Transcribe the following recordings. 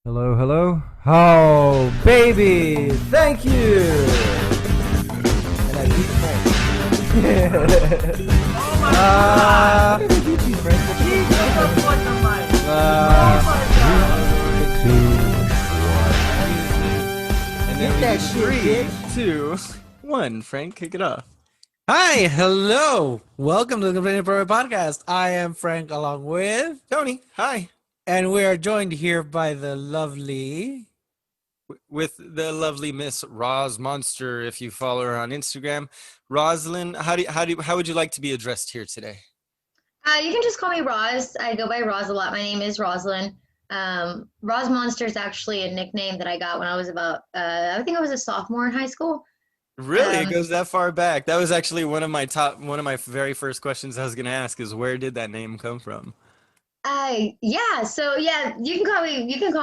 Hello, hello. Oh, baby! Thank you! And I beat Frank. Oh my Ah! god! You beat Frank. He took a fucking mic. Ah. Oh my god! And Get then we that do shit, three, two, one. Frank, kick it off. Hi, hello. Welcome to the Complaining Pro podcast. I am Frank along with, Tony, hi. and we are joined here by the lovely. With the lovely Miss Rozzmonster, if you follow her on Instagram. Rosalind, how would you like to be addressed here today? You can just call me Rozz. I go by Rozz a lot. My name is Rosalind. Rozzmonster is actually a nickname that I got when I was about, I think I was a sophomore in high school. Really, it goes that far back. That was actually one of my very first questions I was going to ask is where did that name come from? So you can call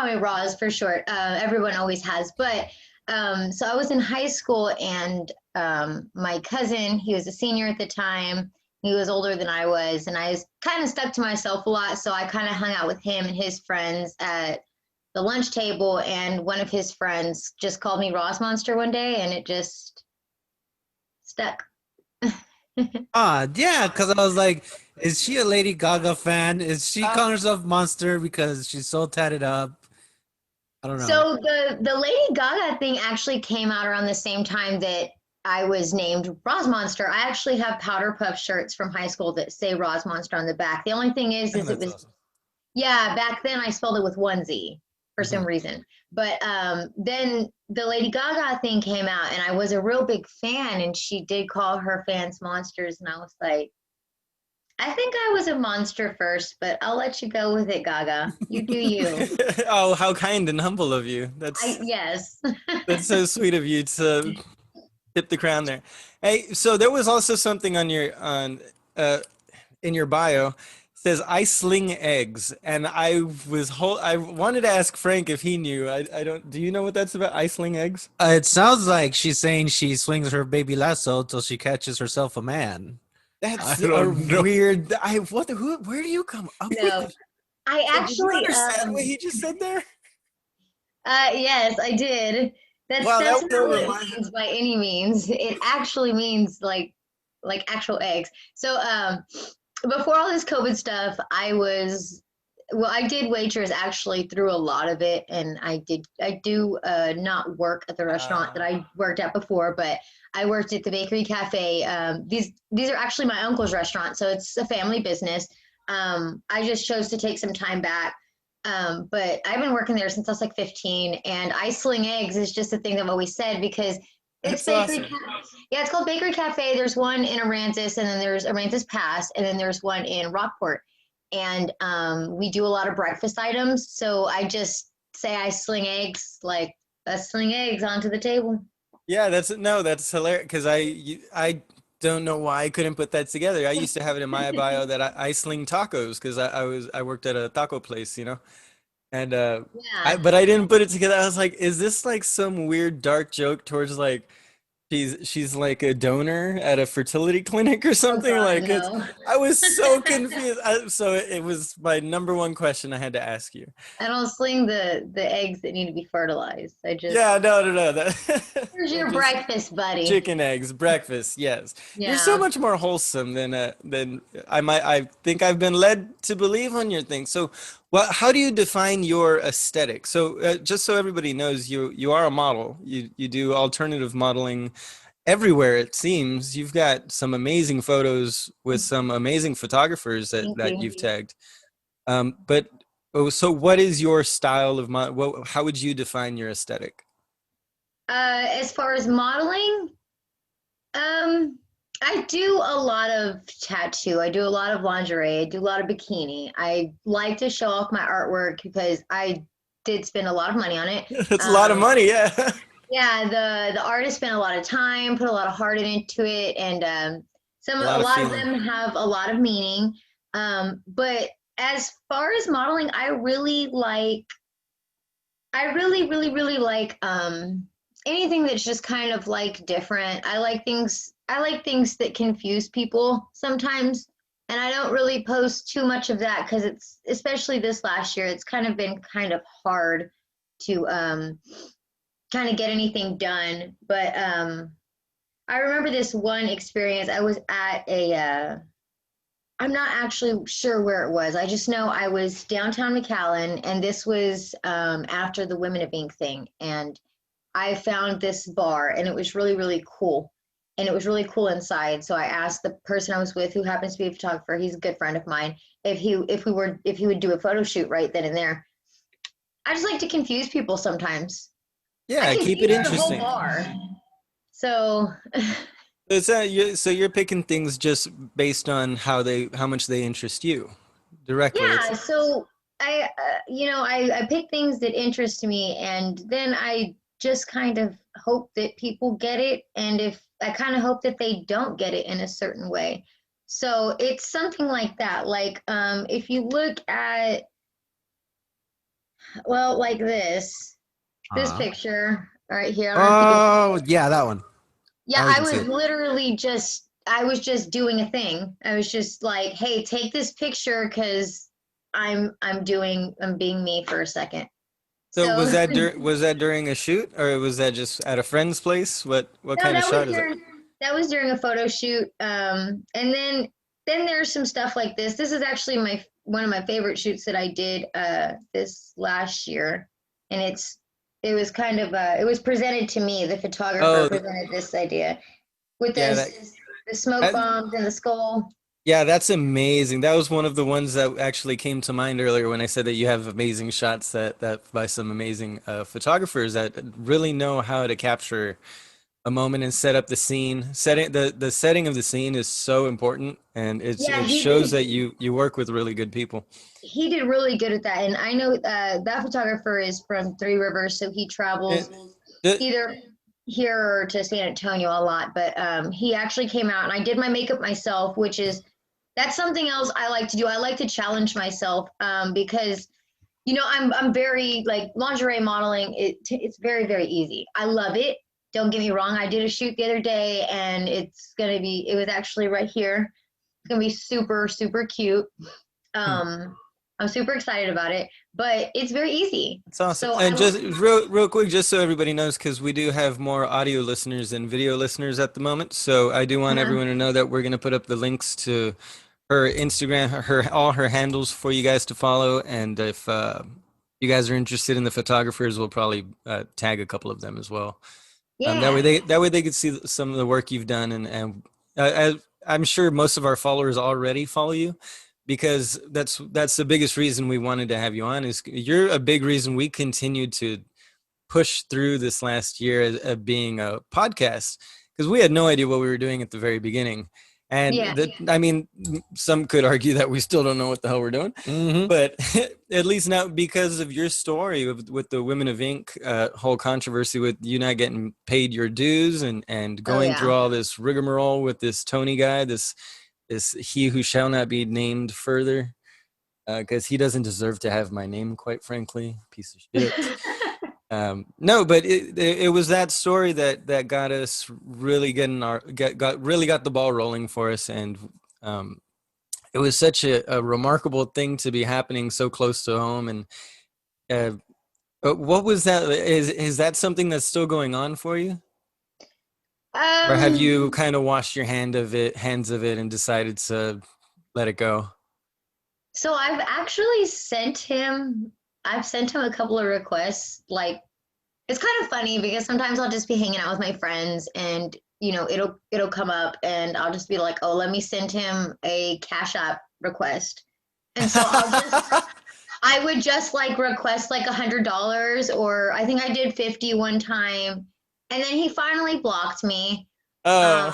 me Rozz for short. Everyone always has, but so I was in high school and my cousin, he was a senior at the time. He was older than I was, and I was kind of stuck to myself a lot. So I kind of hung out with him and his friends at the lunch table, and one of his friends just called me Rozzmonster one day, and it just stuck. Yeah, because I was like, is she a Lady Gaga fan? Is she calling herself Monster because she's so tatted up? I don't know. So the Lady Gaga thing actually came out around the same time that I was named Rozzmonster. I actually have powder puff shirts from high school that say Rozzmonster on the back. The only thing is it That's was awesome. yeah, back then I spelled it with one Z for some reason. But then the Lady Gaga thing came out, and I was a real big fan, and she did call her fans monsters, and I was like, I think I was a monster first, but I'll let you go with it, Gaga. You do you. Oh, how kind and humble of you. Yes. That's so sweet of you to tip the crown there. Hey, so there was also something on your on in your bio. It says I sling eggs, and I wanted to ask Frank if he knew. I don't. Do you know what that's about? I sling eggs. It sounds like she's saying she swings her baby lasso till she catches herself a man. That's I a don't know. weird. Where do you come up with No, this? I Did you actually, understand what he just said there? yes, I did. That's Wow, that that's was not over what my it head. means by any means. It actually means like actual eggs. So before all this COVID stuff, I did waitress actually through a lot of it, and I do not work at the restaurant that I worked at before, but I worked at the bakery cafe. These are actually my uncle's restaurant, so it's a family business. I just chose to take some time back. But I've been working there since I was like 15, and I sling eggs is just a thing that I've always said because it's That's bakery. awesome. Yeah, it's called Bakery Cafe. There's one in Aransas, and then there's Aransas Pass, and then there's one in Rockport. And we do a lot of breakfast items. So I just say I sling eggs, like I sling eggs onto the table. Yeah, that's hilarious because I don't know why I couldn't put that together. I used to have it in my bio that I sling tacos because I worked at a taco place, and Yeah. but I didn't put it together. I was like, is this like some weird dark joke towards like she's like a donor at a fertility clinic or Oh something? God, Like no. I was so confused. So it was my number one question I had to ask you. I don't sling the eggs that need to be fertilized. I just Yeah, no, that here's that your just breakfast, buddy. chicken eggs, breakfast, yes. You're so Yeah. much more wholesome than I think I've been led to believe on your thing. So, well, how do you define your aesthetic? So, just so everybody knows, you are a model. You do alternative modeling everywhere it seems. You've got some amazing photos with some amazing photographers that Thank that you. you've tagged. But so what is your style of how would you define your aesthetic? As far as modeling, um, I do a lot of tattoo. I do a lot of lingerie. I do a lot of bikini. I like to show off my artwork because I did spend a lot of money on it. That's a lot of money, yeah. Yeah, the artist spent a lot of time, put a lot of heart into it, and A a lot of lot of feeling. them have a lot of meaning. But as far as modeling, I really like anything that's just kind of like different. I like things that confuse people sometimes, and I don't really post too much of that because it's especially this last year, it's kind of been kind of hard to kind of get anything done. But I remember this one experience. I was at a I'm not actually sure where it was. I just know I was downtown McAllen, and this was after the Women of Ink thing. And I found this bar, and it was really, really cool. And it was really cool inside. So I asked the person I was with, who happens to be a photographer, he's a good friend of mine, if he would do a photo shoot right then and there. I just like to confuse people sometimes. Yeah, keep it interesting. The whole bar. So So you're picking things just based on how much they interest you directly. Yeah, so I pick things that interest me, and then I just kind of hope that people get it, and if I kind of hope that they don't get it in a certain way. So it's something like that. Like if you look at, well, like this picture right here. I don't know if you can see it. Yeah, that one. Yeah, I I can see was it. literally I was just doing a thing. I was just like, hey, take this picture because I'm being me for a second. So was that during a shoot, or was that just at a friend's place? What No, kind of shot is it? that was during a photo shoot. And then there's some stuff like this. This is actually one of my favorite shoots that I did this last year, and it was kind of it was presented to me. The photographer presented this idea with the smoke bombs and the skull. Yeah, that's amazing. That was one of the ones that actually came to mind earlier when I said that you have amazing shots that by some amazing photographers that really know how to capture a moment and set up the scene. The setting of the scene is so important, and it shows that you work with really good people. He did really good at that, and I know that photographer is from Three Rivers, so he travels either here or to San Antonio a lot. But he actually came out, and I did my makeup myself, that's something else I like to do. I like to challenge myself because I'm very like lingerie modeling. It's very, very easy. I love it. Don't get me wrong. I did a shoot the other day, and it was actually right here. It's gonna be super, super cute. I'm super excited about it, but it's very easy. It's awesome. So and just real quick, just so everybody knows, because we do have more audio listeners than video listeners at the moment. So I do want everyone to know that we're going to put up the links to her Instagram, all her handles for you guys to follow. And if you guys are interested in the photographers, we'll probably tag a couple of them as well. yeah. That way they could see some of the work you've done, and I'm sure most of our followers already follow you, because that's the biggest reason we wanted to have you on. Is you're a big reason we continued to push through this last year of being a podcast, because we had no idea what we were doing at the very beginning. And I mean, some could argue that we still don't know what the hell we're doing, but at least now, because of your story with the Women of Ink whole controversy with you not getting paid your dues and going through all this rigmarole with this Tony guy, this he who shall not be named further, because he doesn't deserve to have my name, quite frankly, piece of shit. No, but it was that story that got us really got the ball rolling for us, and it was such a remarkable thing to be happening so close to home. And what was that? Is that something that's still going on for you, or have you kind of washed your hands of it and decided to let it go? So I've actually sent him a couple of requests. Like, it's kind of funny because sometimes I'll just be hanging out with my friends, and it'll come up, and I'll just be like, oh, let me send him a Cash App request. And so I would just like request like $100, or I think I did 50 one time, and then he finally blocked me. Yeah,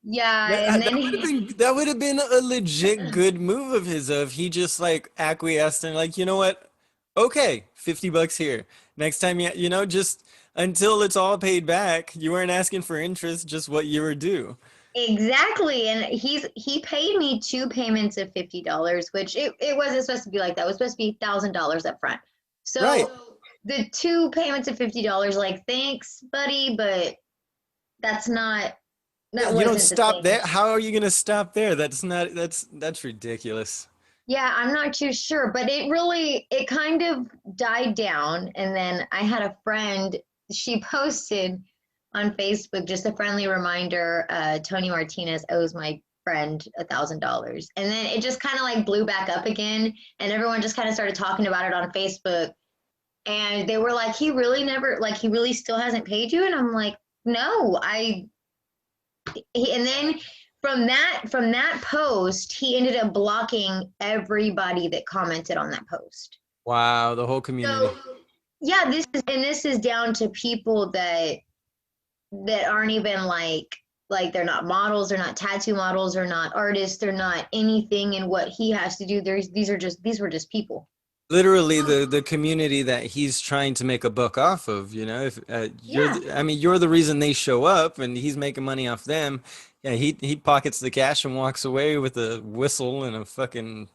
and then that would have been a legit good move of his. He just like acquiesced and like, you know what? Okay, $50 here. Next time, just until it's all paid back. You weren't asking for interest, just what you were due. Exactly, and he paid me 2 payments of $50, which it wasn't supposed to be like that. It was supposed to be $1,000 up front. So the 2 payments of $50, like, thanks, buddy, but that's not. You don't stop there. How are you going to stop there? That's ridiculous. Yeah, I'm not too sure, but it kind of died down. And then I had a friend, she posted on Facebook just a friendly reminder, Tony Martinez owes my friend $1,000. And then it just kind of like blew back up again. And everyone just kind of started talking about it on Facebook. And they were like, he really never, like, he really still hasn't paid you? And I'm like, no, and then from that post, he ended up blocking everybody that commented on that post. Wow, the whole community. So yeah, this is down to people that aren't even like they're not models, they're not tattoo models, they're not artists, they're not anything in what he has to do. These were just people. Literally the community that he's trying to make a buck off of, you know. If I mean, you're the reason they show up, and he's making money off them. Yeah, he pockets the cash and walks away with a whistle and a fucking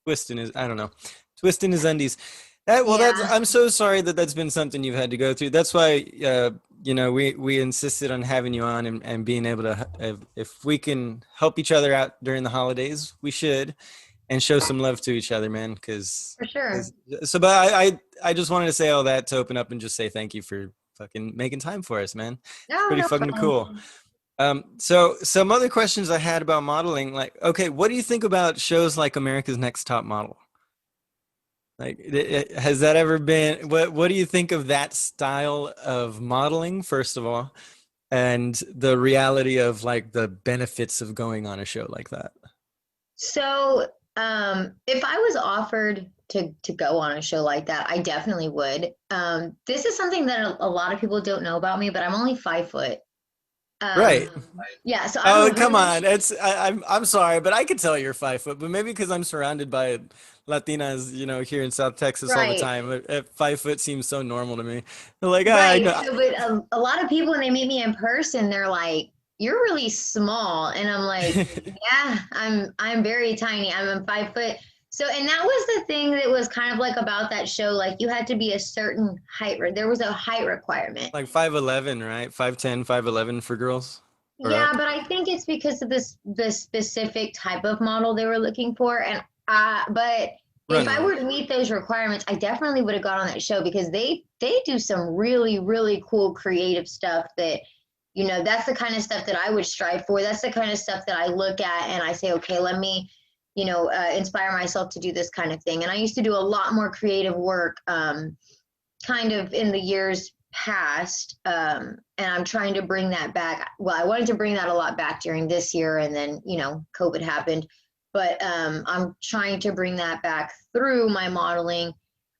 twist in his, I don't know, twist in his undies. That's, I'm so sorry that that's been something you've had to go through. That's why you know, we insisted on having you on and being able to, if we can help each other out during the holidays, we should. And show some love to each other, man. Because for sure. So, but I just wanted to say all that to open up and just say thank you for fucking making time for us, man. No, Pretty no fucking problem. cool. So some other questions I had about modeling, like, okay, what do you think about shows like America's Next Top Model? Like, has that ever been? What do you think of that style of modeling, first of all, and the reality of like the benefits of going on a show like that? So if I was offered to go on a show like that, I definitely would. This is something that a lot of people don't know about me, but I'm only 5 foot. Right. Yeah. So Come on. I'm sorry, but I could tell you're 5 foot, but maybe because I'm surrounded by Latinas, you know, here in South Texas all the Right. time. At 5 foot seems so normal to me. They're like, Right. I know. So, but a lot of people when they meet me in person, they're like, "You're really small," and I'm like, "Yeah, I'm very tiny. I'm 5 foot." So, and that was the thing that was kind of like about that show. Like, you had to be a certain height. There was a height requirement. Like 5'11", right? 5'10", 5'11" for girls. Yeah, but I think it's because of the specific type of model they were looking for. And but if I were to meet those requirements, I definitely would have gone on that show because they do some really, really cool creative stuff that, you know, that's the kind of stuff that I would strive for. That's the kind of stuff that I look at and I say, okay, let me, you know, inspire myself to do this kind of thing. And I used to do a lot more creative work kind of in the years past. And I'm trying to bring that back. Well, I wanted to bring that a lot back during this year, and then, you know, COVID happened. But I'm trying to bring that back through my modeling.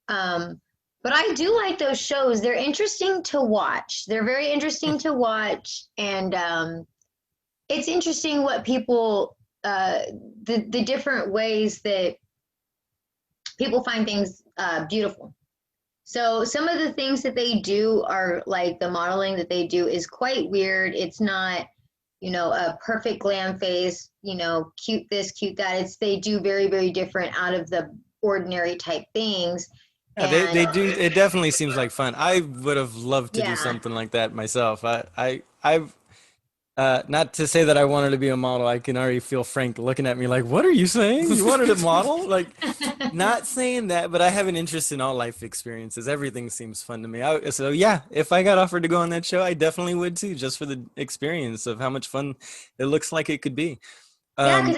But I do like those shows. They're interesting to watch. They're very interesting to watch. And it's interesting what people, the different ways that people find things beautiful. So some of the things that they do are like the modeling that they do is quite weird. It's not, you know, a perfect glam face, you know, cute this, cute that. They do very, very different out of the ordinary type things. Yeah, they do. It definitely seems like fun. I would have loved to do something like that myself. I've not to say that I wanted to be a model. I can already feel Frank looking at me like, "What are you saying? You wanted to model?" Like, not saying that, but I have an interest in all life experiences. Everything seems fun to me. So yeah, if I got offered to go on that show, I definitely would too, just for the experience of how much fun it looks like it could be. Yeah, because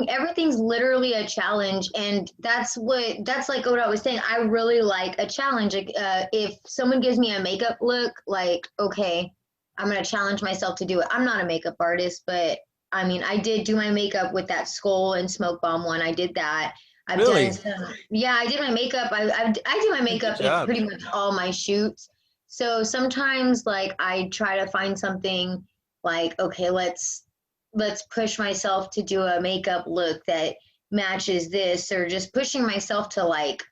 everything's literally a challenge, and that's like what I was saying. I really like a challenge. Like, if someone gives me a makeup look, like, okay, I'm gonna challenge myself to do it. I'm not a makeup artist, but I mean, I did do my makeup with that skull and smoke bomb one. I did that. I've done some, yeah, I did my makeup. I do my makeup in pretty much all my shoots. So sometimes, like, I try to find something like, okay, let's push myself to do a makeup look that matches this, or just pushing myself to like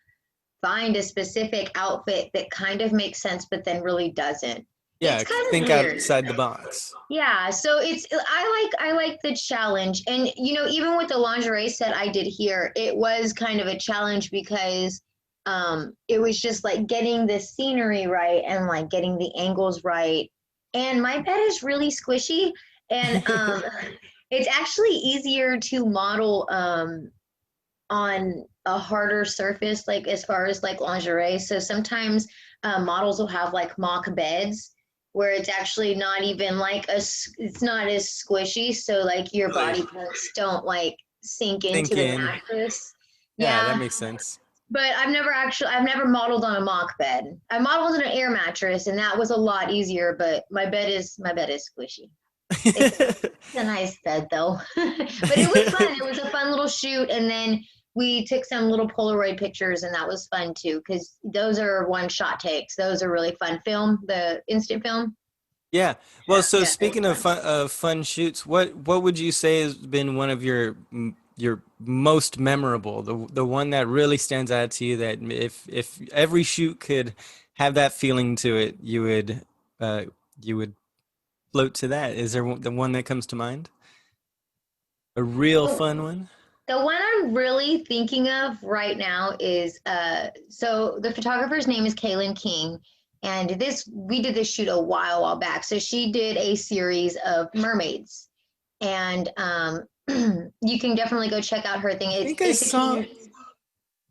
find a specific outfit that kind of makes sense but then really doesn't. Yeah, think outside the box. Yeah, so I like the challenge. And you know, even with the lingerie set I did here, it was kind of a challenge because it was just like getting the scenery right and like getting the angles right. And my bed is really squishy, and it's actually easier to model on a harder surface, like as far as like lingerie. So sometimes models will have like mock beds where it's actually not even like it's not as squishy. So like your Really? body parts don't like sink Think into the in. mattress. Yeah, that Yeah. makes sense. But I've never modeled on a mock bed. I modeled on an air mattress and that was a lot easier, but my bed is squishy. It's a nice bed though. But it was fun. It was a fun little shoot, and then we took some little Polaroid pictures, and that was fun too because those are one shot takes. Those are really fun. Film, the instant film. Yeah. Well, so Yeah, it was speaking of fun. fun shoots, what would you say has been one of your most memorable, the one that really stands out to you that if every shoot could have that feeling to it, uh you would float to that. Is there the one that comes to mind? A real Oh, fun one? the one I'm really thinking of right now is so the photographer's name is Kaylin King, and this we did this shoot a while back. So she did a series of mermaids, and you can definitely go check out her thing. I think I It's a saw king.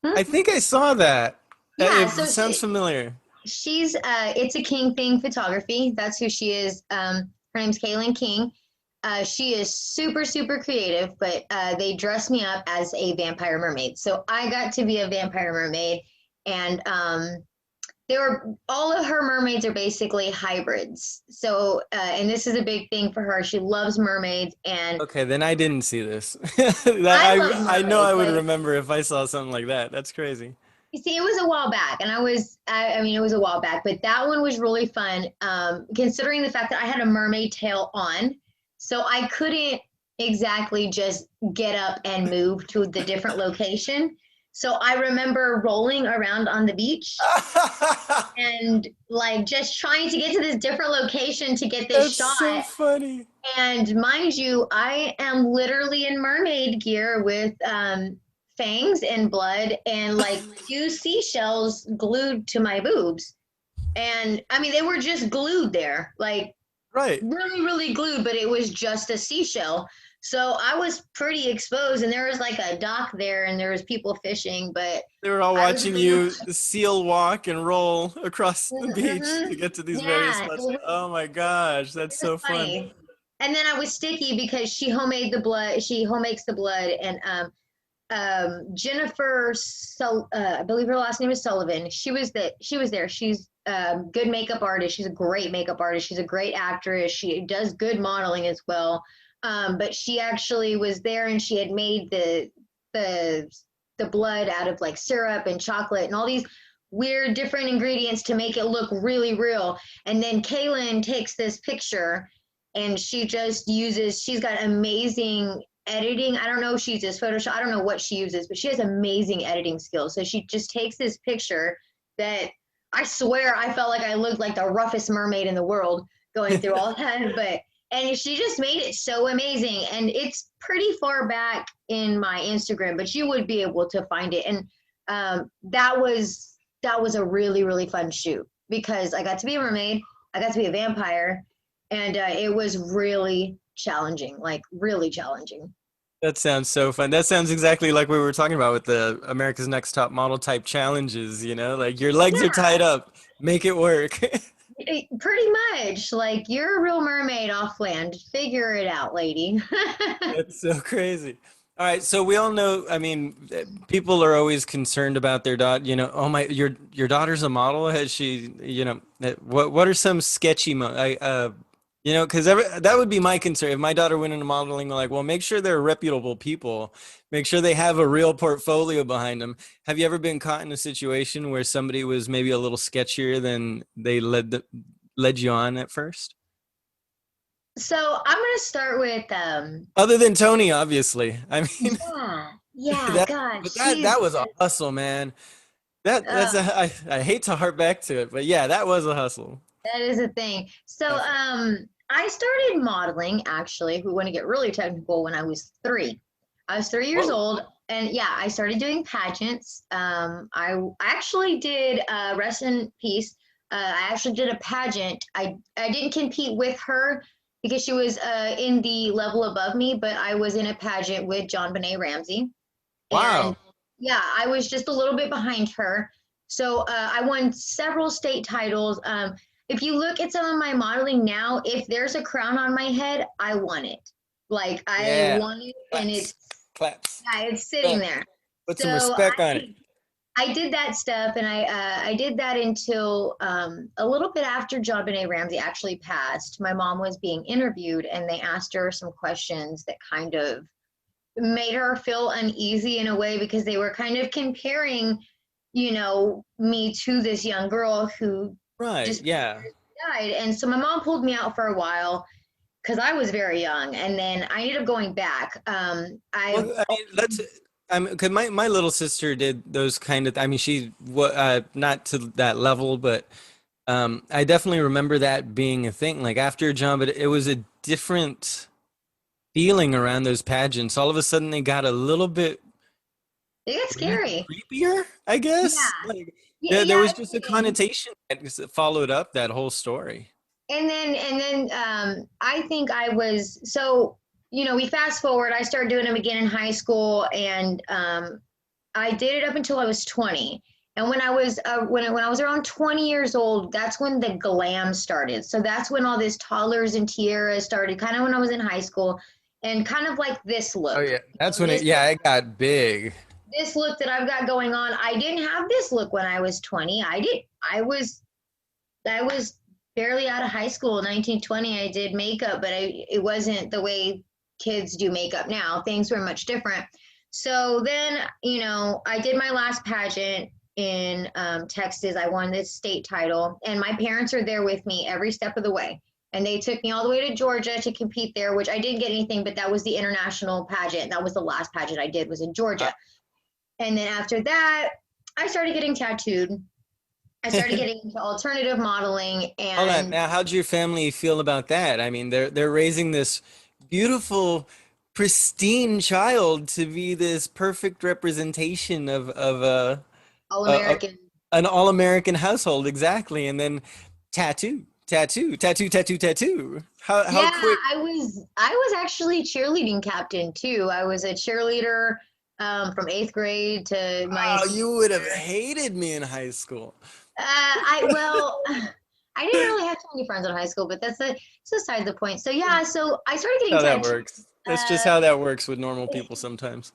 Hmm? I think I saw that. Yeah, It so sounds familiar. she's it's a King thing photography. That's who she is. Her name's Kaylin King. She is super creative, but they dressed me up as a vampire mermaid. So I got to be a vampire mermaid, and they were all of her mermaids are basically hybrids. So and this is a big thing for her. She loves mermaids, and Okay, then I didn't see this. I love I know I mermaids. would Like remember if I saw something like that. That's crazy. you see, it was a while back, and I mean, it was a while back, but that one was really fun. Considering the fact that I had a mermaid tail on, so I couldn't exactly just get up and move to the different location. So I remember rolling around on the beach and like just trying to get to this different location to get this That's shot. so funny. And mind you, I am literally in mermaid gear with fangs and blood and like two seashells glued to my boobs. And I mean, they were just glued there, like Right. really glued, but it was just a seashell. So I was pretty exposed, and there was like a dock there, and there was people fishing, but They were all I was watching really, you seal walk and roll across the beach to Mhm. get to these various Yeah, spots. Oh my gosh, that's it was so fun. funny. And then I was sticky because she homemade the blood. She home makes the blood, and Jennifer, I believe her last name is Sullivan. She was there. She's a good makeup artist. She's a great makeup artist. She's a great actress. She does good modeling as well. But she actually was there, and she had made the the blood out of like syrup and chocolate and all these weird different ingredients to make it look really real. And then Kaylin takes this picture, and she just uses. She's got amazing editing. I don't know if she uses Photoshop. I don't know what she uses, but she has amazing editing skills. So she just takes this picture that I swear I felt like I looked like the roughest mermaid in the world going through all that. But and she just made it so amazing. And it's pretty far back in my Instagram, but you would be able to find it. And that was a really fun shoot because I got to be a mermaid, I got to be a vampire, and it was really challenging, like really challenging. That sounds so fun. That sounds exactly like we were talking about with the America's Next Top Model type challenges, you know, like your legs are Yeah, tied up, make it work. pretty much. Like you're a real mermaid off land. Figure it out, lady. That's so crazy. All right, so we all know, I mean, people are always concerned about their daughter, you know, oh my, your daughter's a model? Has she, you know, what are some sketchy you know, because that would be my concern. If my daughter went into modeling, like, well, make sure they're reputable people. Make sure they have a real portfolio behind them. Have you ever been caught in a situation where somebody was maybe a little sketchier than they led you on at first? So I'm gonna start with Other than Tony, obviously. I mean, yeah, that God, but that was a hustle, man. uh, I hate to harp back to it, but yeah, that was a hustle. that is a thing. So Definitely. I started modeling actually, if we want to get really technical, when I was 3. I was 3 years Whoa. old, and yeah, I started doing pageants. I actually did rest in peace. I actually did a pageant. I didn't compete with her because she was in the level above me, but I was in a pageant with John Benet Ramsey. And Wow. Yeah, I was just a little bit behind her. So I won several state titles. If you look at some of my modeling now, if there's a crown on my head, I won it. Like I Yeah. won it, and Claps. Claps. yeah, it's sitting Yeah. there. Put some So respect on it. I did that stuff, and I did that until a little bit after John Benet Ramsey actually passed. My mom was being interviewed, and they asked her some questions that kind of made her feel uneasy in a way because they were kind of comparing, me to this young girl who Right. just Yeah. died. And so my mom pulled me out for a while because I was very young, and then I ended up going back. Well, I mean, that's. Cause my little sister did those kind of. I mean, she not to that level, but I definitely remember that being a thing. Like after John, but it was a different feeling around those pageants. All of a sudden, they got a little bit It got scary. creepier, I guess. Yeah. Like Yeah, there yeah, was it just a did. connotation that followed up that whole story. And then I think I was so we fast forward. I started doing them again in high school, and I did it up until I was 20. And when I was when I was around 20 years old, that's when the glam started. So that's when all this toddlers and tiaras started. Kind of when I was in high school, and kind of like this Oh look. yeah, that's when This it got big. this look that I've got going on. I didn't have this look when I was 20. I was barely out of high school, 1920. I did makeup, but it wasn't the way kids do makeup now. Things were much different. So then, I did my last pageant in Texas. I won this state title, and my parents are there with me every step of the way. And they took me all the way to Georgia to compete there, which I didn't get anything, but that was the international pageant. That was the last pageant I did was in Georgia. And then after that, I started getting tattooed. I started getting into alternative modeling, Hold on. and Now, how'd your family feel about that? I mean, they're raising this beautiful, pristine child to be this perfect representation of all a American. an all-American household, exactly. And then tattoo, tattoo, tattoo, tattoo, tattoo. How Yeah, quick? I was actually cheerleading captain too. I was a cheerleader from eighth grade to my Oh, senior you would have year. hated me in high school. I didn't really have too many friends in high school, but that's aside the point. So yeah, so I started getting How that tattoos. works. That's just Uh, how that works with normal people sometimes.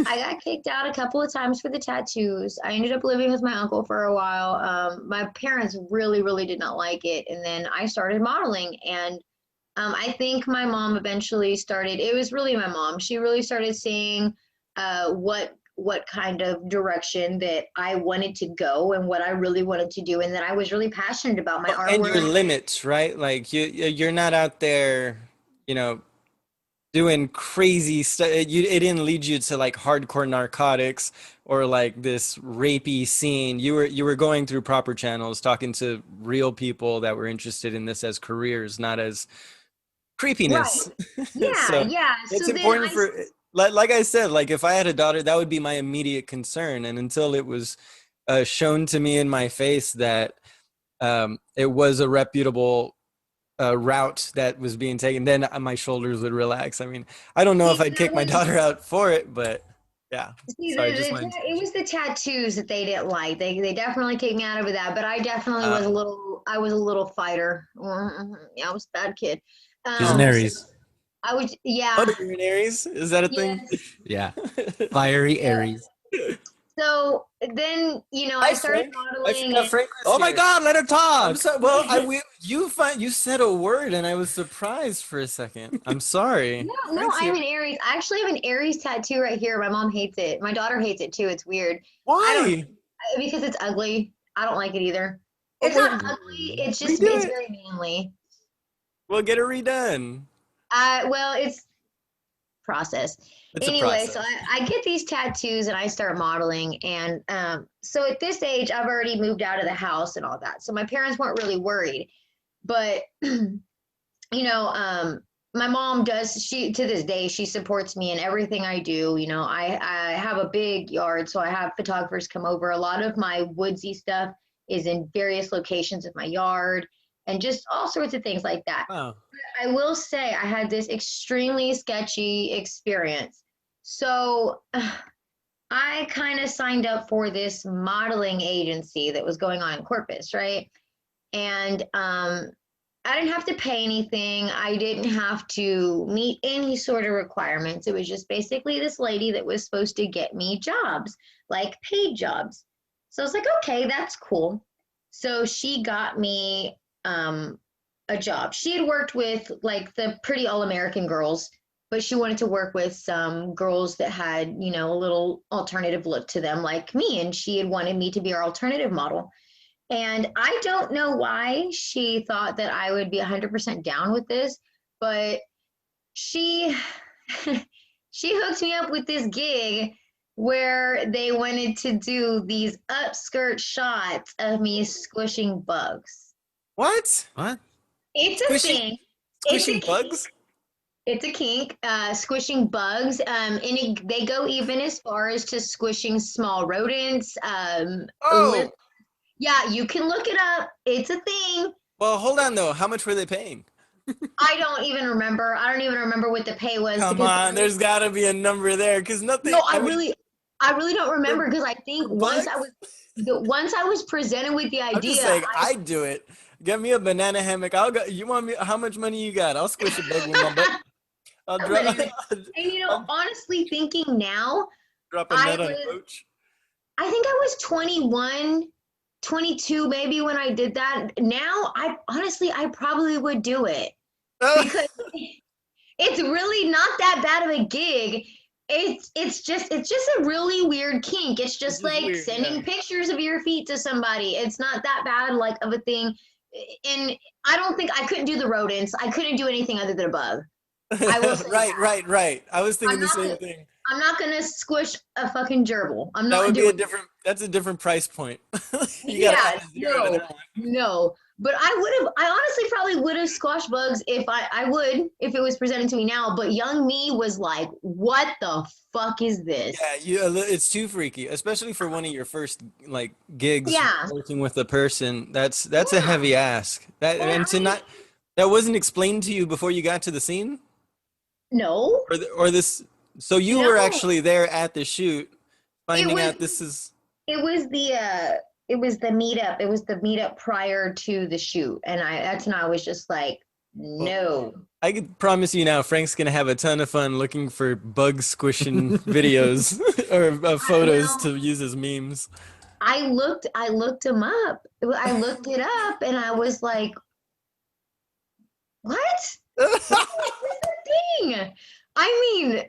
I got kicked out a couple of times for the tattoos. I ended up living with my uncle for a while. My parents really, really did not like it, and then I started modeling. And I think my mom eventually started. It was really my mom. She really started seeing what kind of direction that I wanted to go and what I really wanted to do, and that I was really passionate about my And your artwork. limits, right? Like you're not out there, you know, doing crazy stuff. It didn't lead you to like hardcore narcotics or like this rapey scene. You were going through proper channels, talking to real people that were interested in this as careers, not as Right. creepiness. Yeah, So yeah. it's So then important for, like I said, like if I had a daughter, that would be my immediate concern. And until it was shown to me in my face that it was a reputable route that was being taken, then my shoulders would relax. I mean, I don't know if see I'd that kick my was daughter out for it, but yeah. see Sorry, just the my it was the tattoos that they didn't like. They definitely kicked me out of that, but I definitely was a uh, little I was a little fighter. Yeah, I was a bad kid. She's an So Aries. I was oh, yeah, you're an Aries? Is that a thing? yes. Yeah. Fiery Aries. So then, I Hi, started Frank. I modeling, forgot and Frank was Oh my here. God, let her I'm talk. sorry. Well, you said a word and I was surprised for a second. I'm sorry. no, Frank's I have here. an Aries. I actually have an Aries tattoo right here. My mom hates it. My daughter hates it too. It's weird. I don't Why? because it's ugly. I don't like it either. Well, It's not ugly. redo It's it. very manly. We'll get it redone. Well, it's process. It's a Anyway, so process. I get these tattoos and I start modeling. And so at this age, I've already moved out of the house and all that. So my parents weren't really worried. But, you know, my mom does, she, to this day, she supports me in everything I do. I have a big yard, so I have photographers come over. A lot of my woodsy stuff is in various locations of my yard and just all sorts of things like that. Wow. I will say I had this extremely sketchy experience. So I kind of signed up for this modeling agency that was going on in Corpus, right? And I didn't have to pay anything. I didn't have to meet any sort of requirements. It was just basically this lady that was supposed to get me jobs, like paid jobs. So I was like, okay, that's cool. So she got me a job. She had worked with like the pretty all-American girls, but she wanted to work with some girls that had, you know, a little alternative look to them like me. And she had wanted me to be her alternative model. And I don't know why she thought that I would be 100% down with this, but she she hooked me up with this gig where they wanted to do these upskirt shots of me squishing bugs. What? What? It's a Squishing- thing. Squishing It's a bugs? It's a kink, squishing bugs, and they go even as far as to squishing small rodents. Oh, Yeah, you can look it up. It's a thing. well, hold on though. How much were they paying? I don't even remember. I don't even remember what the pay was. Come because on, there's got to be a number there because nothing. no, I mean, really don't remember because I think for once bugs? once I was presented with the I'm idea, just saying, I'd do it. Get me a banana hammock. I'll go. You want me? How much money you got? I'll squish a bug with my butt. I'll drop, and you know, honestly, thinking now, drop a I net on a was- roach. I think I was 21, 22 maybe when I did that. Now, I probably would do it because it's really not that bad of a gig. It's just a really weird kink. It's just just like weird, sending yeah. pictures of your feet to somebody. It's not that bad like of a thing. And I don't think I couldn't do the rodents. I couldn't do anything other than a bug. I will say right. I was thinking I'm the not same gonna- thing. I'm not gonna squish a fucking gerbil. I'm That not would be doing a different. That's a different price point. You Yeah, gotta add a zero to no. that one. No, but I honestly probably would have squashed bugs if I would, if it was presented to me now. But young me was like, what the fuck is this? Yeah, it's too freaky, especially for one of your first like gigs Yeah. working with a person. That's a Yeah. heavy ask. That And and to I- not that wasn't explained to you before you got to the scene, No, or this. So you were No. actually there at the shoot, finding was- out this is. it was the meetup. It was the meetup prior to the shoot, and that's when I was just like, no. I could promise you now, Frank's gonna have a ton of fun looking for bug squishing videos or photos Well- to use as memes. I looked him up. I looked it up, and I was like, what? What's the thing? I mean,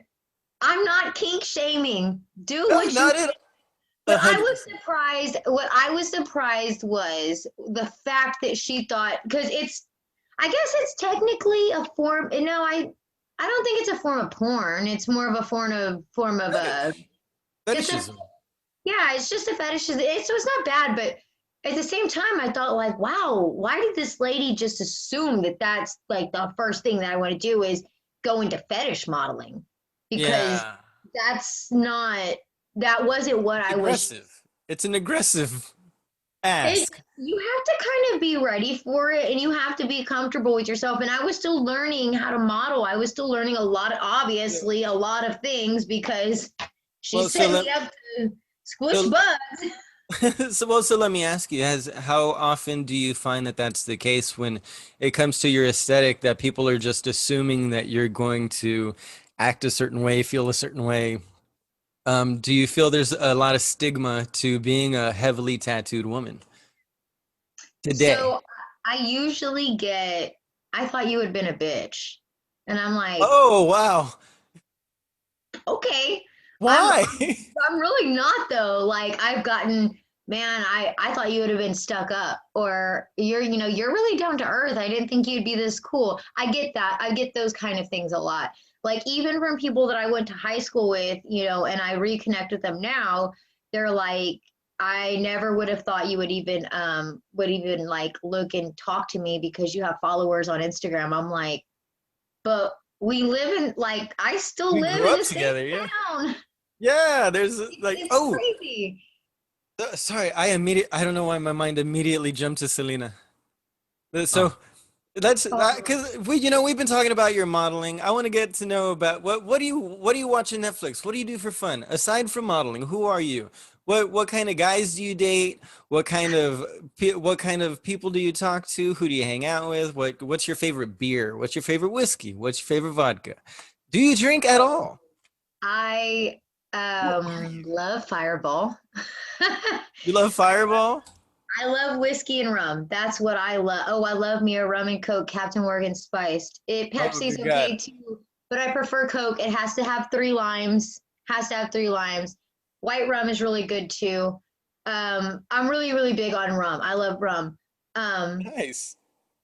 I'm not kink shaming. Do what you. Not it. But I 100%. was surprised. What I was surprised was the fact that she thought, because I guess it's technically a form. No, I don't think it's a form of porn. It's more of a form of a. Fetishism. Yeah, it's just a fetish. So it's not bad, but at the same time, I thought like, wow, why did this lady just assume that that's like the first thing that I want to do is go into fetish modeling? Because Yeah. that wasn't what I was. Aggressive. It's an aggressive ask. You have to kind of be ready for it and you have to be comfortable with yourself. And I was still learning how to model. I was still learning a lot of things because she Well, so set let- me up to squish so- bugs. So let me ask you, how often do you find that that's the case when it comes to your aesthetic, that people are just assuming that you're going to act a certain way, feel a certain way? Do you feel there's a lot of stigma to being a heavily tattooed woman today? So I usually get, I thought you had been a bitch. And I'm like, Oh, wow. okay. Why? I'm really not though. Like I've gotten, man, I thought you would have been stuck up, or you're really down to earth. I didn't think you'd be this cool. I get that. I get those kind of things a lot. Like even from people that I went to high school with, and I reconnect with them now, they're like, I never would have thought you would even like look and talk to me because you have followers on Instagram. I'm like, but we live in, like, I still We live grew in up the together, same yeah. town. Yeah, there's like, It's oh, crazy. sorry, I don't know why my mind immediately jumped to Selena. So That's Oh, because we've been talking about your modeling. I want to get to know about what do you watch on Netflix? What do you do for fun aside from modeling? Who are you? What kind of guys do you date? What kind of people do you talk to? Who do you hang out with? What's your favorite beer? What's your favorite whiskey? What's your favorite vodka? Do you drink at all? I Who are you? love Fireball. You love Fireball? I love whiskey and rum. That's what I love. Oh, I love me a rum and Coke, Captain Morgan spiced. Oh, Pepsi's good God. okay too, but I prefer Coke. It has to have 3 limes. Has to have 3 limes. White rum is really good too. I'm really, really big on rum. I love rum. Nice.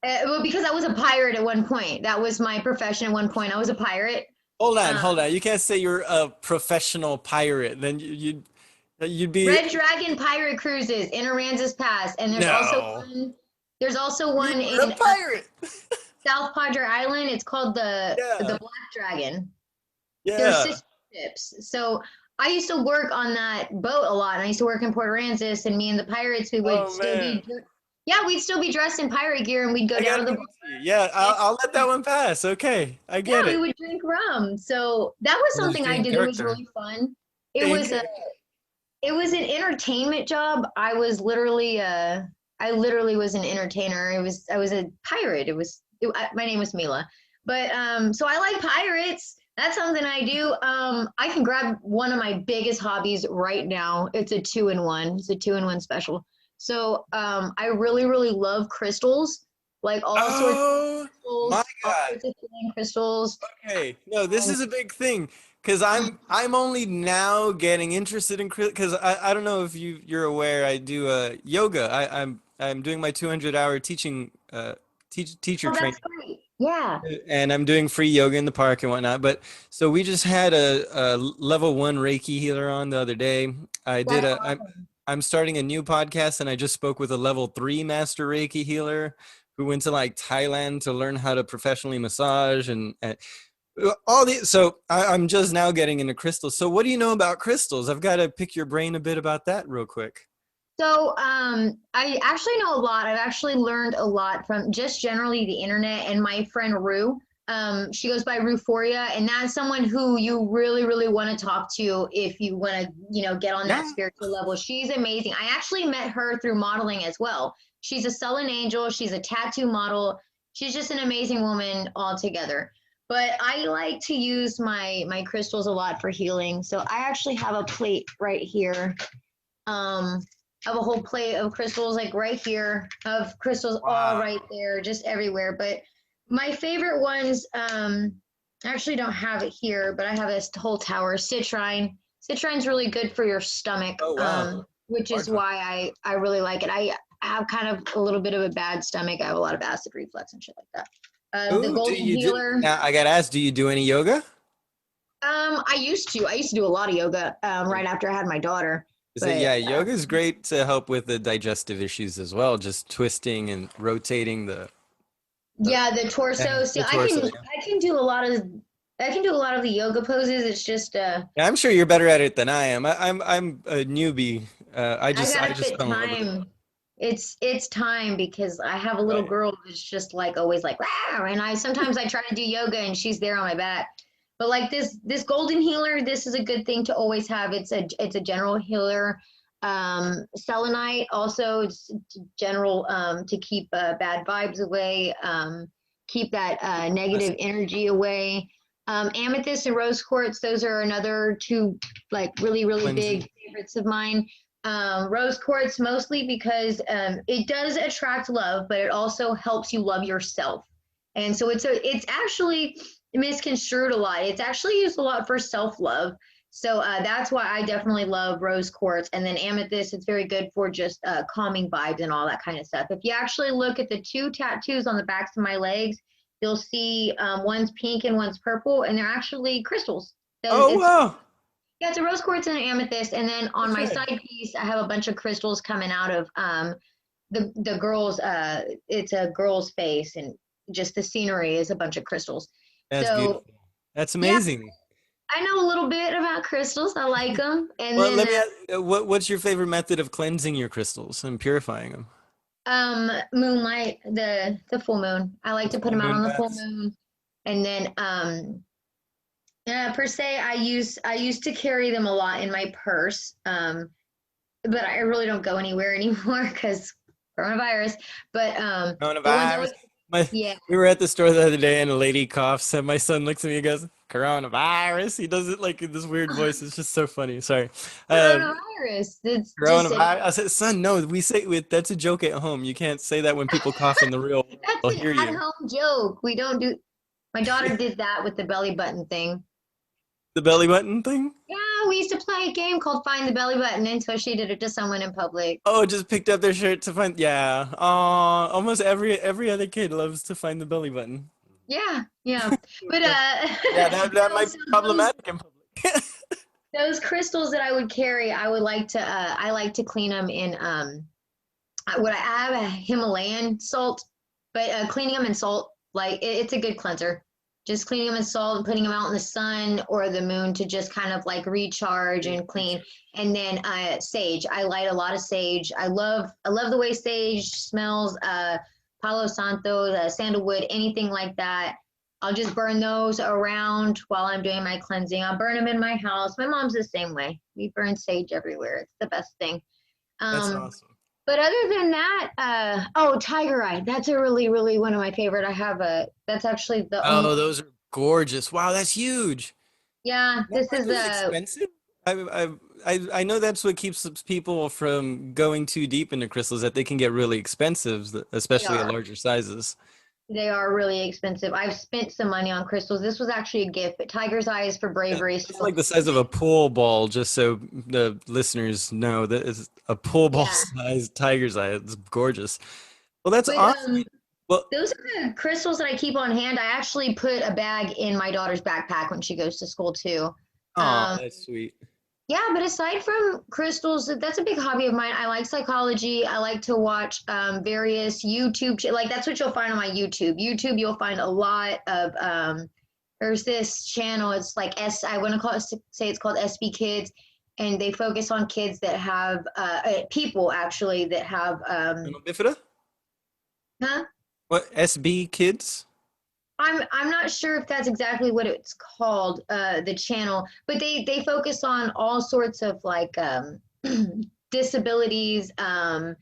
Well, because I was a pirate at one point. That was my profession at one point. I was a pirate. Hold on, Um, hold on. You can't say you're a professional pirate. Then you'd be Red Dragon Pirate Cruises in Aransas Pass, and there's also no. one. There's also You one were a in pirate. South Padre Island. It's called the Yeah. Black Dragon. They're Yeah. sister ships. So I used to work on that boat a lot, and I used to work in Port Aransas. And me and the pirates, we would Oh still man. be, yeah, we'd still be dressed in pirate gear, and we'd go I down gotta to the give it to you. Yeah, I'll let that one pass. Okay, I yeah, get we it. would drink rum. So that was You're something stay I in did that was character. really fun. It Stay in was a character. it was an entertainment job. I literally was an entertainer. I was a pirate. My name was Mila. But so I like pirates. That's something I do. I can grab one of my biggest hobbies right now. It's a 2-in-1. It's a 2-in-1 special. So I really, really love crystals, like all sorts of Oh my crystals, all God. sorts of healing crystals. Okay. No, this Um, is a big thing because I'm only now getting interested in because I don't know if you're aware I do yoga. I'm doing my 200-hour teaching teacher oh, training. that's great. Yeah. And I'm doing free yoga in the park and whatnot. But so we just had a level 1 Reiki healer on the other day. I did That's a awesome. I'm starting a new podcast and I just spoke with a level 3 master Reiki healer who went to like Thailand to learn how to professionally massage and all the so I'm just now getting into crystals. So what do you know about crystals? I've got to pick your brain a bit about that real quick. So, I actually know a lot. I've actually learned a lot from just generally the internet and my friend Rue. She goes by Ruforia, and that's someone who you really, really want to talk to if you want to, get on that Yeah. spiritual level. She's amazing. I actually met her through modeling as well. She's a sullen angel. She's a tattoo model. She's just an amazing woman altogether. But I like to use my crystals a lot for healing. So I actually have a plate right here. I have a whole plate of crystals like right here of crystals all Wow. right there, just everywhere. But my favorite ones, I actually don't have it here, but I have this whole tower. Citrine. Citrine's really good for your stomach, Oh wow. which is why I really like it. I have kind of a little bit of a bad stomach. I have a lot of acid reflux and shit like that. The Ooh, do golden you do healer. now I gotta ask, do you do any yoga? I used to. I used to do a lot of yoga right after I had my daughter. Is it, But yeah, yoga is great to help with the digestive issues as well, just twisting and rotating the yeah, the yeah, torso. See, the torso. Yeah. I can do a lot of the yoga poses. It's just Yeah, I'm sure you're better at it than I am. I'm a newbie. I I gotta just fit fell in love with it. time. It's time because I have a little Right. girl that's just like always like wow, and I sometimes I try to do yoga and she's there on my back. But like this golden healer, this is a good thing to always have. It's a general healer. Selenite also it's general to keep bad vibes away, keep that That's negative energy away. Amethyst and rose quartz, those are another two like really really cleansing. big favorites of mine. Rose quartz mostly because it does attract love, but it also helps you love yourself. And so it's actually misconstrued a lot. It's actually used a lot for self love. So that's why I definitely love rose quartz. And then amethyst, it's very good for just calming vibes and all that kind of stuff. If you actually look at the two tattoos on the backs of my legs, you'll see one's pink and one's purple, and they're actually crystals. So Oh wow. yeah, it's a rose quartz and an amethyst. And then on my Okay. side piece, I have a bunch of crystals coming out of the girl's. It's a girl's face, and just the scenery is a bunch of crystals. That's So beautiful. That's yeah, amazing. I know a little bit about crystals. I like them. And Well, then let me ask, what's your favorite method of cleansing your crystals and purifying them? Moonlight, the full moon. I like to put Full them out moon on the full baths. moon, and then per se, I used to carry them a lot in my purse. But I really don't go anywhere anymore because coronavirus. But the ones I Coronavirus. would, My, yeah, we were at the store the other day and a lady coughs and my son looks at me and goes, coronavirus. He does it like in this weird voice. It's just so funny. Sorry. Um, coronavirus. It's just coronavirus. I said, son, no, we say that's a joke at home. You can't say that when people cough in the real world. They'll that's an hear you. at-home joke. We don't do. My daughter did that with the belly button thing. The belly button thing? Yeah, we used to play a game called Find the Belly Button, and so she did it to someone in public. Oh, just picked up their shirt to find. Yeah. Almost every other kid loves to find the belly button. Yeah, yeah. But Yeah, that might so be problematic in public. those crystals that I would carry, I like to clean them in what I have a Himalayan salt, but cleaning them in salt, like it's a good cleanser. Just cleaning them in salt and putting them out in the sun or the moon to just kind of like recharge and clean. And then sage. I light a lot of sage. I love the way sage smells. Palo Santo, sandalwood, anything like that. I'll just burn those around while I'm doing my cleansing. I'll burn them in my house. My mom's the same way. We burn sage everywhere. It's the best thing. That's Um, awesome. but other than that, tiger eye. That's a really, really one of my favorite. That's actually the only, Oh, those are gorgeous. Wow, that's huge. yeah, this Aren't is those a, expensive? I know that's what keeps people from going too deep into crystals, that they can get really expensive, especially at are. larger sizes. They are really expensive. I've spent some money on crystals. This was actually a gift, but tiger's eye is for Yeah, bravery. it's So like the size of a pool ball, just so the listeners know that it's a pool ball yeah, sized tiger's eye. It's gorgeous. Well, that's but awesome. Well, those are the crystals that I keep on hand. I actually put a bag in my daughter's backpack when she goes to school too. oh, Um, that's sweet. Yeah, but aside from crystals, that's a big hobby of mine. I like psychology. I like to watch various like that's what you'll find on my YouTube. YouTube, you'll find a lot of there's this channel. It's like I want to say it's called SB Kids, and they focus on kids that have people actually that have Retinal bifida? huh? What, SB Kids? I'm not sure if that's exactly what it's called, the channel, but they focus on all sorts of like disabilities, not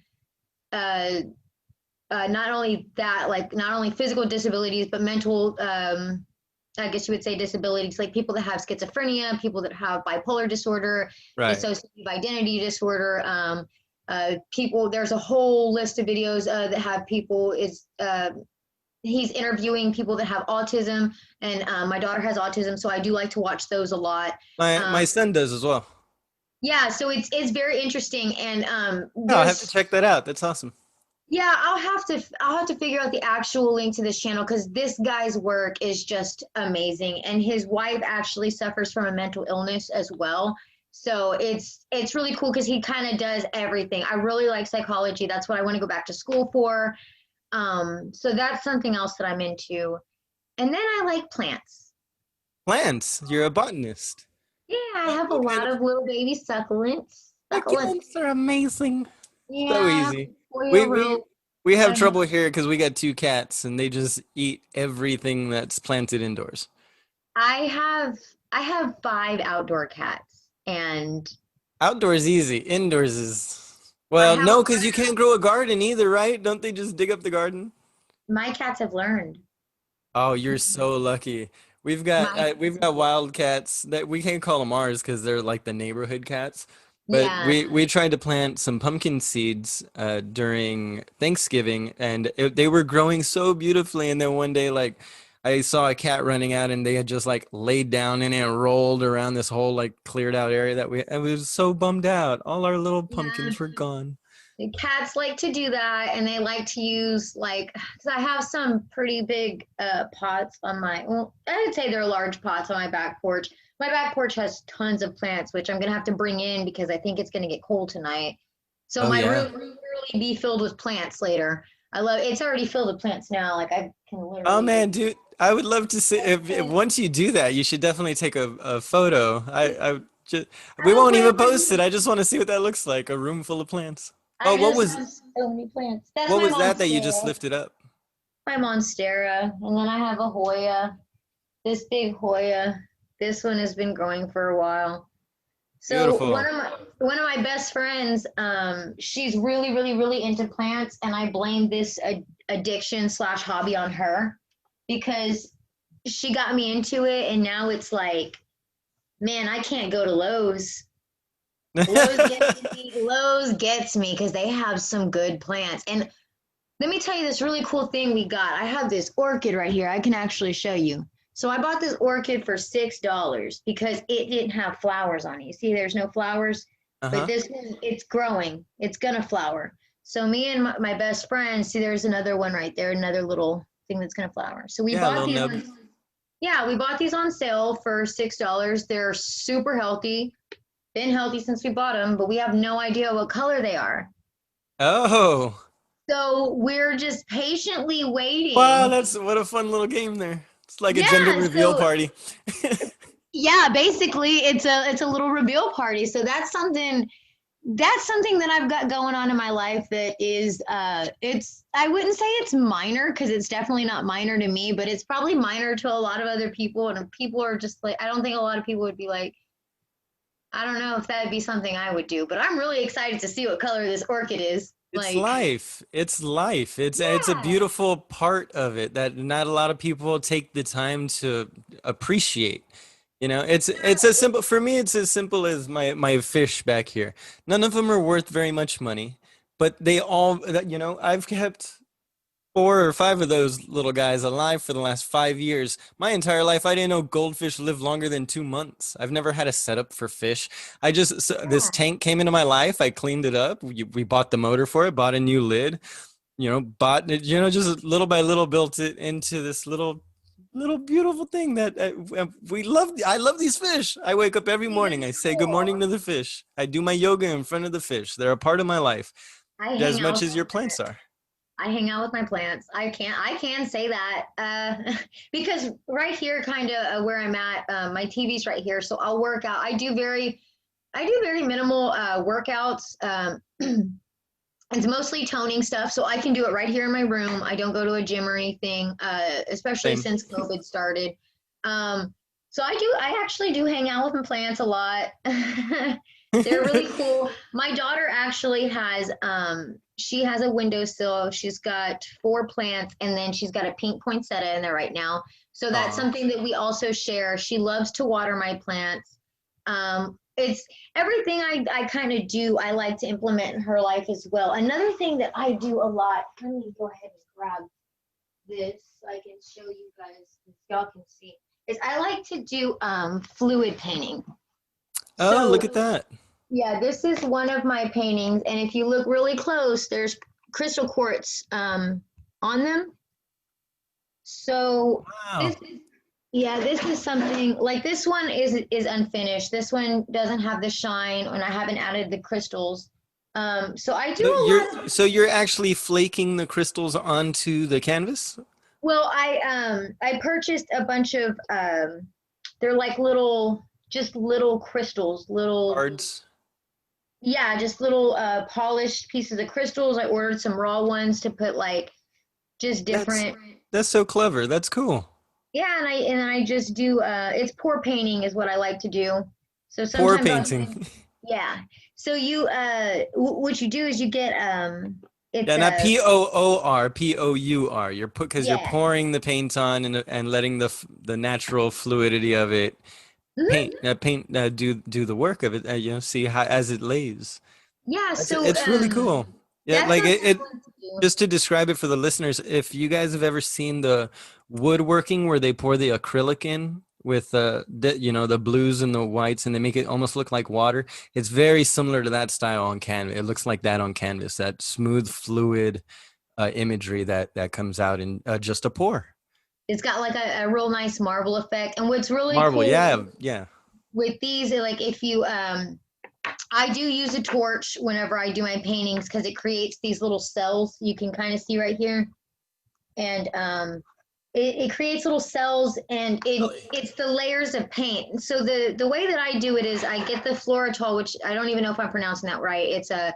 only that, like not only physical disabilities, but mental, I guess you would say disabilities, like people that have schizophrenia, people that have bipolar disorder, Right. dissociative identity disorder, people, there's a whole list of videos that have people he's interviewing people that have autism, and my daughter has autism, so I do like to watch those a lot. My son does as well. Yeah, so it's very interesting, and Oh, I'll have to check that out. That's awesome. yeah, I'll have to figure out the actual link to this channel because this guy's work is just amazing, and his wife actually suffers from a mental illness as well. So it's really cool because he kind of does everything. I really like psychology. That's what I want to go back to school for. So that's something else that I'm into. And then I like plants. Plants. You're a botanist. Yeah, I have a What kind lot of little baby succulents. Succulents are amazing. Yeah, So easy. We have trouble here because we got 2 cats and they just eat everything that's planted indoors. I have 5 outdoor cats, and Outdoors easy. Indoors is, well, have no, a- because you can't grow a garden either, right? Don't they just dig up the garden? my cats have learned. Oh, you're so lucky. We've got My- wild cats that we can't call them ours because they're like the neighborhood cats. But Yeah. we tried to plant some pumpkin seeds during Thanksgiving, and they were growing so beautifully. And then one day, like, I saw a cat running out, and they had just like laid down in it and rolled around this whole like cleared out area that we. I was so bummed out. All our little pumpkins were gone. The cats like to do that, and they like to use like, because I have some pretty big pots on well, I would say they're large pots on my back porch. My back porch has tons of plants, which I'm gonna have to bring in because I think it's gonna get cold tonight. So Oh, my yeah. room will really be filled with plants later. It's already filled with plants now. Like I can literally. Oh man, dude, I would love to see if once you do that, you should definitely take a photo. I just we won't even post it. I just want to see what that looks like. A room full of plants. Oh, what was so many plants. That's What my was that you just monstera. lifted up? My monstera, and then I have a Hoya. This big Hoya. This one has been growing for a while. So Beautiful. one of my best friends, she's really, really, really into plants, and I blame this addiction slash hobby on her because she got me into it, and now it's like, man, I can't go to Lowe's. Lowe's gets me because they have some good plants. And let me tell you this really cool thing we got. I have this orchid right here. I can actually show you. So I bought this orchid for $6 because it didn't have flowers on it. You see, there's no flowers, but this one, it's growing. It's gonna flower. So me and my best friend, see, there's another one right there, another little thing that's gonna flower. So we bought these. We bought these on sale for $6. They're super healthy. Been healthy since we bought them, but we have no idea what color they are. Oh. So we're just patiently waiting. Wow, what a fun little game there. It's like a gender reveal party. Yeah, basically it's a little reveal party. So that's something that I've got going on in my life that is I wouldn't say it's minor because it's definitely not minor to me, but it's probably minor to a lot of other people, and people are just like, I don't think a lot of people would be like, I don't know if that'd be something I would do, but I'm really excited to see what color this orchid is. It's life. It's life. It's a beautiful part of it that not a lot of people take the time to appreciate. You know, it's as simple for me. It's as simple as my fish back here. None of them are worth very much money, but they all, you know, I've kept 4 or 5 of those little guys alive for the last 5 years. My entire life, I didn't know goldfish live longer than 2 months. I've never had a setup for fish. This tank came into my life. I cleaned it up. We bought the motor for it, bought a new lid, you know, bought it, you know, just little by little built it into this little beautiful thing that we love. I love these fish. I wake up every morning. I say good morning to the fish. I do my yoga in front of the fish. They're a part of my life as much as your plants are. I hang out with my plants. I can say that because right here, kind of where I'm at, my TV's right here. So I'll work out. I do very minimal workouts. It's mostly toning stuff. So I can do it right here in my room. I don't go to a gym or anything, especially since COVID started. So I actually do hang out with my plants a lot. They're really cool. My daughter actually has, she has a windowsill. She's got 4 plants, and then she's got a pink poinsettia in there right now. So that's something that we also share. She loves to water my plants. It's everything I kind of do, I like to implement in her life as well. Another thing that I do a lot, let me go ahead and grab this so I can show you guys, y'all can see, is I like to do fluid painting. Oh, look at that. Yeah, this is one of my paintings, and if you look really close, there's crystal quartz on them. So wow. this is something like this one is unfinished. This one doesn't have the shine, and I haven't added the crystals. So I do So you're actually flaking the crystals onto the canvas? Well, I purchased a bunch of they're like little crystals, little cards. Yeah, just little polished pieces of crystals. I ordered some raw ones to put like just different. That's so clever. That's cool. Yeah, and I just do it's pour painting is what I like to do. So sometimes pour painting. Yeah. So you what you do is you get it's not POOR. You're you're pouring the paint on and letting the natural fluidity of it do the work of it. You know, see how as it lays. Yeah, so it's really cool. Yeah, like it just to describe it for the listeners, if you guys have ever seen the woodworking where they pour the acrylic in with the blues and the whites and they make it almost look like water, it's very similar to that style on canvas. It looks like that on canvas, that smooth fluid imagery that comes out in just a pour. It's got like a real nice marble effect. And what's really marble, cool yeah. With these, like if you I do use a torch whenever I do my paintings because it creates these little cells you can kind of see right here. And it creates little cells, and it's the layers of paint. So the way that I do it is I get the fluorotol, which I don't even know if I'm pronouncing that right. It's a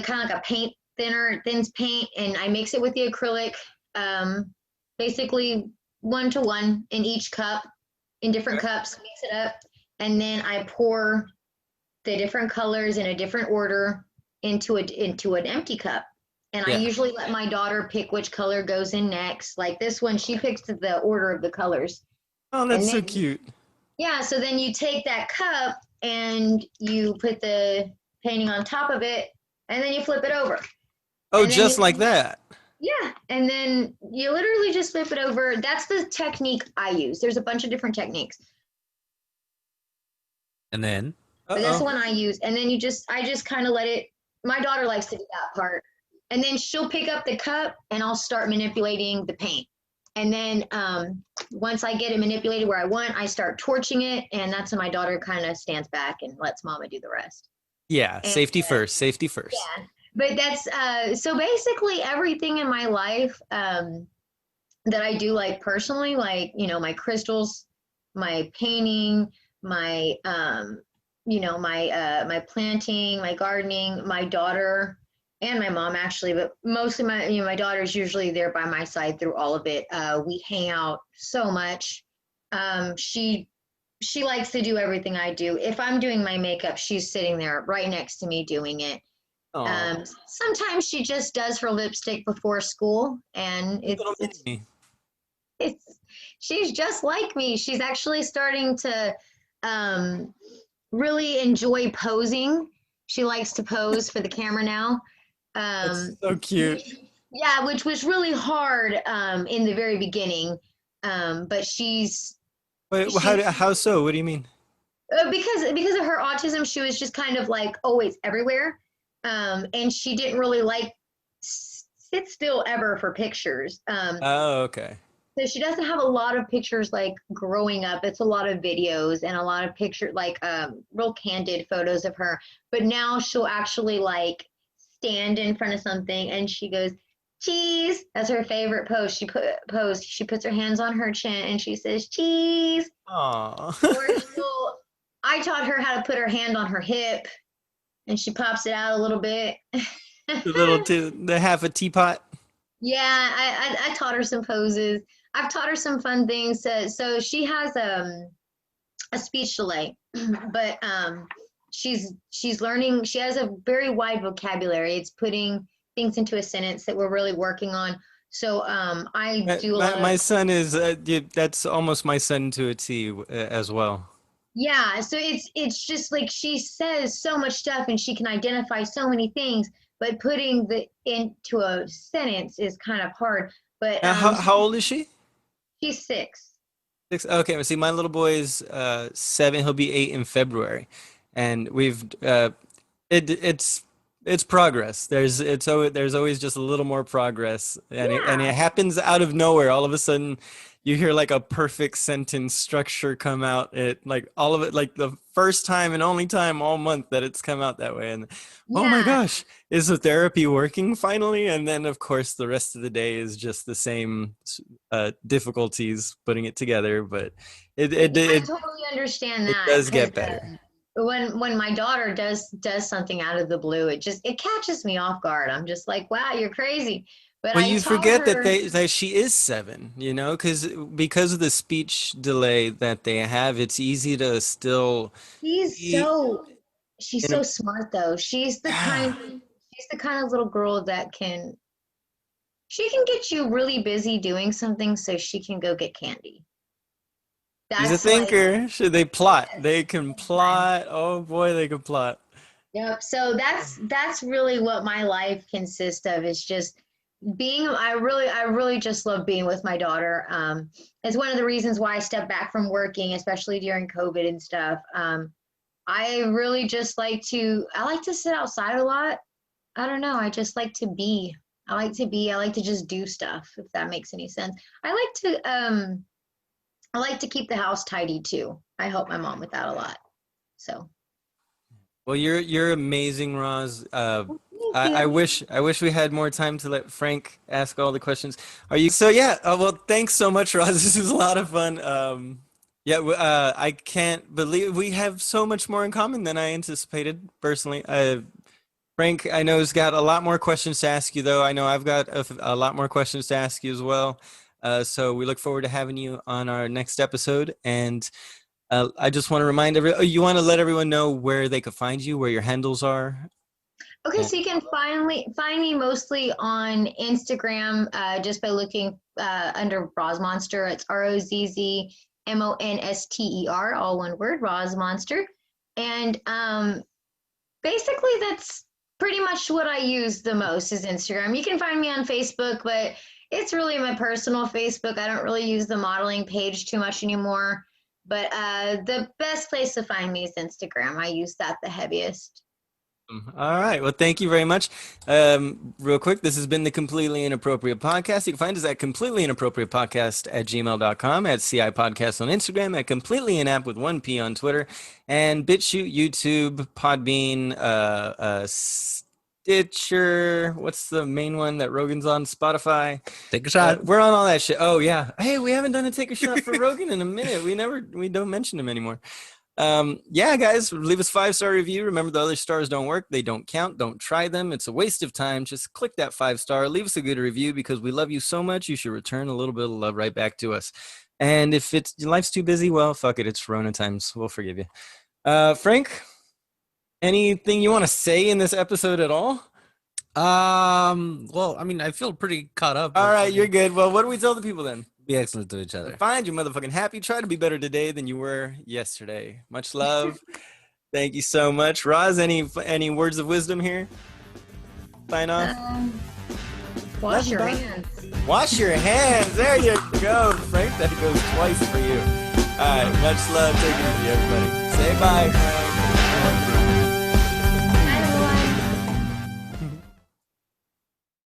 kind of like a thins paint, and I mix it with the acrylic, basically 1-to-1 in each cup, in different cups, mix it up, and then I pour the different colors in a different order into an empty cup. And I Yeah. usually let my daughter pick which color goes in next. Like this one, she picks the order of the colors. Oh, that's And so then- cute. Yeah, so then you take that cup and you put the painting on top of it, and then you flip it over. Oh, And then just you- like that. Yeah, and then you literally just flip it over. That's the technique I use. There's a bunch of different techniques, And then but that's the Uh-oh. one I use. And then I just kind of let it. My daughter likes to do that part, and then she'll pick up the cup, and I'll start manipulating the paint. And then once I get it manipulated where I want, I start torching it, and that's when my daughter kind of stands back and lets Mama do the rest. Yeah, And, safety first. Safety first. Yeah, but that's so basically everything in my life that I do, like personally, like my crystals, my painting, my my planting, my gardening, my daughter, and my mom actually, but mostly my daughter's usually there by my side through all of it. We hang out so much. She likes to do everything I do. If I'm doing my makeup, she's sitting there right next to me doing it. Aw, Sometimes she just does her lipstick before school, and little it's mini. she's just like me. She's actually starting to really enjoy posing. She likes to pose for the camera now. That's so cute. Yeah, which was really hard in the very beginning. But she's Wait, she- how so? What do you mean? because of her autism, she was just kind of like always everywhere. And she didn't really like sit still ever for pictures. Oh, okay. So she doesn't have a lot of pictures like growing up. It's a lot of videos and a lot of pictures, like real candid photos of her. But now she'll actually like stand in front of something and she goes, cheese. That's her favorite pose. She puts her hands on her chin and she says, cheese. Aw. Or I taught her how to put her hand on her hip and she pops it out a little bit. The half a teapot. Yeah, I taught her some poses. I've taught her some fun things. So she has a speech delay, but she's learning. She has a very wide vocabulary. It's putting things into a sentence that we're really working on. So I do a lot My of, son is that's almost my son to a T as well. yeah. So it's just like she says so much stuff and she can identify so many things, but putting into a sentence is kind of hard. But How old is she? she's 6. 6. Okay, see, my little boy is 7. He'll be 8 in February, and we've it's progress. There's always just a little more progress, and it happens out of nowhere. All of a sudden, you hear like a perfect sentence structure come out. It like all of it, like the first time and only time all month that it's come out that way. And oh my Yeah. gosh, is the therapy working finally? And then of course the rest of the day is just the same difficulties putting it together. But I it totally understand it that. does get 'cause, better. When my daughter does something out of the blue, it catches me off guard. I'm just like, wow, you're crazy. But Well, I you tell forget her, that she is 7, because of the speech delay that they have, it's easy to still she's be she's in so a smart though. She's the kind of little girl that she can get you really busy doing something so she can go get candy. she's a That's like, thinker. They plot. They can plot. Oh boy, they can plot. yep. So that's really what my life consists of, is just I really just love being with my daughter. It's one of the reasons why I stepped back from working, especially during COVID and stuff. I really just I like to sit outside a lot. I don't know. I just like to be. I like to just do stuff, if that makes any sense. I like to keep the house tidy too. I help my mom with that a lot. So Well, you're amazing, Roz. thank I you. wish we had more time to let Frank ask all the questions. Are you so? Yeah. Well, thanks so much, Roz. This is a lot of fun. I can't believe we have so much more in common than I anticipated personally. Frank, I know, has got a lot more questions to ask you, though. I know I've got a lot more questions to ask you as well. So we look forward to having you on our next episode. And I just want to remind you want to let everyone know where they could find you, where your handles are. Okay, so you can find me mostly on Instagram just by looking under Rozzmonster. It's Rozzmonster, all one word, Rozzmonster. And basically that's pretty much what I use the most is Instagram. You can find me on Facebook, but it's really my personal Facebook. I don't really use the modeling page too much anymore. But the best place to find me is Instagram. I use that the heaviest. All right. Well, thank you very much. Real quick, this has been the Completely Inappropriate Podcast. You can find us at completelyinappropriatepodcast@gmail.com, at CI Podcast on Instagram, at Completely Inap with 1P on Twitter, and BitChute, YouTube, Podbean, Stitcher. What's the main one that Rogan's on? Spotify. Take a shot. We're on all that shit. Oh, yeah. Hey, we haven't done a Take a Shot for Rogan in a minute. We don't mention him anymore. Yeah, guys, leave us 5-star review. Remember, the other stars don't work. They don't count. Don't try them. It's a waste of time. Just click that 5-star. Leave us a good review because we love you so much. You should return a little bit of love right back to us. And if your life's too busy, well, fuck it. It's Rona times. We'll forgive you. Frank, anything you want to say in this episode at all? Well, I mean, I feel pretty caught up. All right, you're good. Well, what do we tell the people then? Be excellent to each other. Find you motherfucking happy. Try to be better today than you were yesterday. Much love. Thank you so much. Rozz, any words of wisdom here? Sign off. Wash your hands. Wash your hands. There you go, Frank. That goes twice for you. All right. Much love. Take it easy, everybody. Say bye, Frank.